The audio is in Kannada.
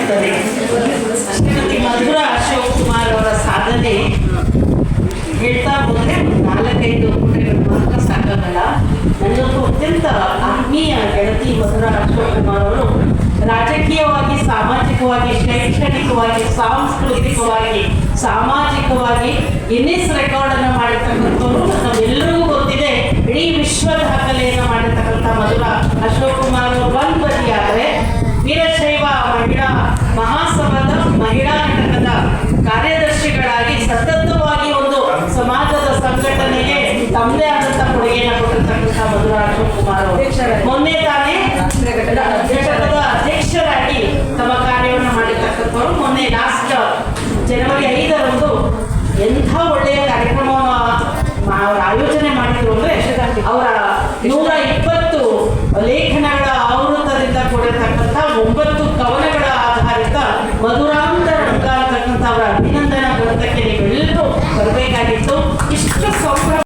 ಮಾಡುತ್ತದೆ. ಶ್ರೀಮತಿ ಮಧುರಾ ಅಶೋಕ್ ಕುಮಾರ್ ಅವರ ಸಾಧನೆ ಹೇಳ್ತಾ ಹೋದರೆ 4-5 ಪುಟಗಳು ಮಾತ್ರ ಸಾಕಾಗಲ್ಲ. ನನ್ನೊಂದು ಅತ್ಯಂತ ಆತ್ಮೀಯ ಗೆಳತಿ ಮಧುರಾ ಅಶೋಕ್ ಕುಮಾರ್ ಅವರು ರಾಜಕೀಯವಾಗಿ, ಸಾಮಾಜಿಕವಾಗಿ, ಶೈಕ್ಷಣಿಕವಾಗಿ, ಸಾಂಸ್ಕೃತಿಕವಾಗಿ, ಸಾಮಾಜಿಕವಾಗಿ ಗಿನ್ನಿಸ್ ರೆಕಾರ್ಡ್ ಅನ್ನು ಮಾಡಿರ್ತಕ್ಕಂಥವ್ರು. ನಮ್ಮೆಲ್ಲರಿಗೂ ಗೊತ್ತಿದೆ, ಇಡೀ ವಿಶ್ವ ದಾಖಲೆಯನ್ನು ಮಾಡಿರ್ತಕ್ಕಂಥ ಮಧುರಾ ಅಶೋಕ್ ಕುಮಾರ್ ಅವರು ಒಂದು ಬದಿಯಾದರೆ, ವೀರಶೈವ ಮಹಿಳಾ ಮಹಾಸಭಾದ ಮಹಿಳಾ ಘಟಕದ ಕಾರ್ಯದರ್ಶಿಗಳಾಗಿ ಸತತವಾಗಿ ಒಂದು ಸಮಾಜದ ಸಂಘಟನೆಗೆ ತಮ್ಮದೇ ಆದಂಥ ಕೊಡುಗೆಯನ್ನು ಕೊಟ್ಟಿರ್ತಕ್ಕಂಥ ಮಧುರಾ ಅಶೋಕ್ ಕುಮಾರ್ ಅವರು ಮೊನ್ನೆ ತಾನೇ ಘಟಕದ ಅಧ್ಯಕ್ಷರಾಗಿ ತಮ್ಮ ಕಾರ್ಯವನ್ನು ಮಾಡಿರ್ತಕ್ಕಂಥವ್ರು. ಮೊನ್ನೆ ಲಾಸ್ಟ್ ಜನವರಿ 5ರಂದು ಎಂಥ ಒಳ್ಳೆಯ ಕಾರ್ಯಕ್ರಮವನ್ನು ಅವರು ಆಯೋಜನೆ ಮಾಡಿದ್ರು ಅಂದರೆ, ಅವರ 120 ಲೇಖನಗಳ ಆವೃತ್ತದಿಂದ ಕೂಡಿರ್ತಕ್ಕಂಥ 9 ಕವನಗಳ ಆಧಾರಿತ ಮಧುರಾಂತರ ಅಂತಕ್ಕಂಥ ಅವರ ಅಭಿನಂದನಾ ಗ್ರಂಥಕ್ಕೆ